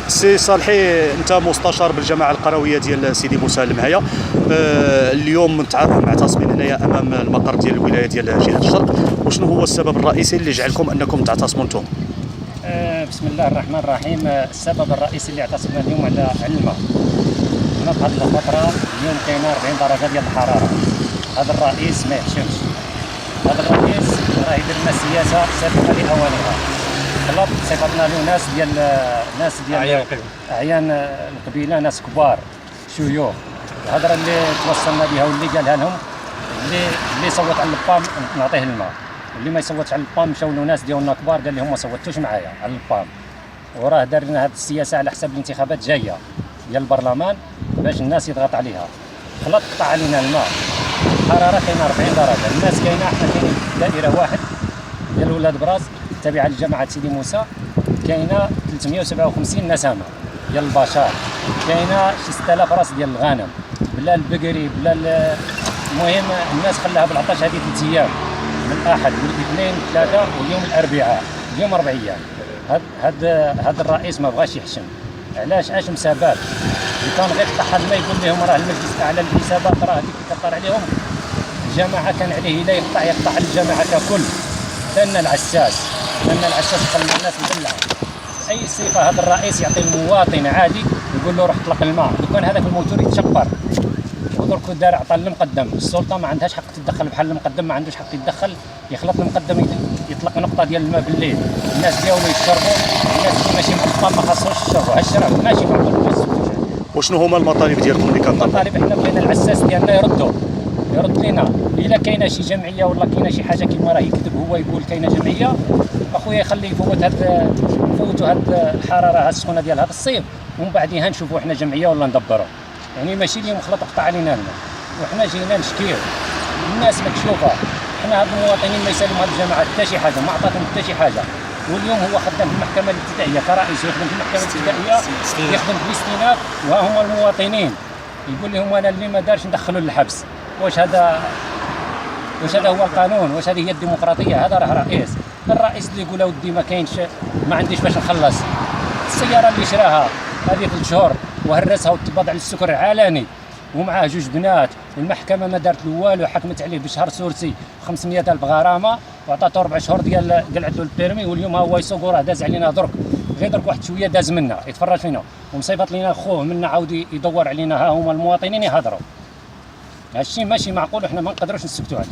سي صالحي، انت مستشار بالجماعه القرويه ديال سيدي موسى المهيا. اليوم معتصمين هنايا امام المقر ديال الولايه ديال جهه الشرق، وشنو هو السبب الرئيسي اللي جعلكم انكم تعتصموا انتم؟ بسم الله الرحمن الرحيم. السبب الرئيسي اللي اعتصمنا اليوم على الماء. هنا في هذه الفتره اليوم كاينه 40 درجه ديال الحراره. هذا الرئيس ما يحشمش، هذا الرئيس راه يدير لنا سياسه سابقه لاوانها. خلط صيفطنا له ناس ديال اعيان القبيله، ناس كبار شيوخ. الهضره اللي توصلنا بها واللي قالها لهم، اللي صوت على البام نعطيه الماء، واللي ما يصوتش على البام مشاو له ناس ديالنا كبار قال لهم ما صوتوش معايا على البام. وراه دار لنا هذه السياسه على حساب الانتخابات جايه ديال البرلمان باش الناس يضغط عليها. خلط قطع علينا الماء، الحراره كاينه 40 درجه، الناس كاينه، حنا كاينين دائره واحد ديال ولاد براس تابعه لجماعه سيدي موسى، كاينه 357 نسمه ديال البشر، كاينه شي 6000 راس ديال الغنم بلا البقري بلا المهم الناس خلاها بالعطش هذه 3 ايام، من الاحد والاثنين ثلاثه واليوم الاربعاء، اليوم 4 ايام. هذا الرئيس ما بغاش يحشم. علاش؟ اش مسبب؟ اللي كان غير قطع الماء يقول لهم راه المجلس الاعلى للحسابات راه هذيك كطر عليهم، الجماعه كان عليه لا يقطع على الجماعه ككل. لان العساس خلى الناس مدلعه. اي صفه هذا الرئيس يعطي المواطن عادي يقول له روح اطلق الماء، لو كان هذاك الموتور يتشقر ودرك دار عطى المقدم. السلطه ما عندهاش حق تتدخل بحال المقدم، ما عندوش حق يتدخل يخلط المقدم يطلق نقطه ديال الماء بالليل، الناس ديالهم يشربوا، الناس ماشي معقم ما خاصهمش يشربوا، هالشرب ماشي معقول ما يسكتوش. وشنو هما المطالب ديالكم اللي كنطالبوا؟ المطالب حنا بغينا العساس ديالنا يرد لنا. الا كاينه شي جمعيه ولا كاينه شي حاجه كيما راه يكذب هو يقول كاينه جمعيه، اخويا يخليه نفوتوا هاد الحراره هاد السخونه ديال هاد الصيف، ومن بعديها نشوفوا حنا جمعيه ولا ندبروا. يعني ماشي اليوم خلط قطع علينا الماء وحنا جينا نشكيو. الناس مكشوفه، حنا هاد المواطنين ما يسالوا هاد الجماعه حتى شي حاجه، ما عطاتهم حتى شي حاجه. واليوم هو خدام في المحكمه الابتدائيه كرئيس، يخدم في المحكمه الابتدائيه، يخدم في الاستئناف، وها هما المواطنين يقول لهم انا اللي ما دارش ندخلوا للحبس. واش هذا هو القانون؟ واش هذه هي الديمقراطيه؟ هذا راه الرئيس اللي يقول اودي ما كاينش، ما عنديش باش نخلص. السياره اللي شراها هذه 3 شهور وهرسها وتبض على السكر علني ومعاه 2 بنات، المحكمه ما دارت له والو، حكمت عليه بشهر سورسي 500,000 غرامه وعطاته 4 شهور ديال قلعت له البيرمي. واليوم هو يسوق وراه داز علينا درك واحد شويه داز منا يتفرج فينا ومصيفط لنا خوه منا عاود يدور علينا. ها هما المواطنين يهضروا، هادشي ماشي معقول وحنا ما نقدروش نسكتوا عليه.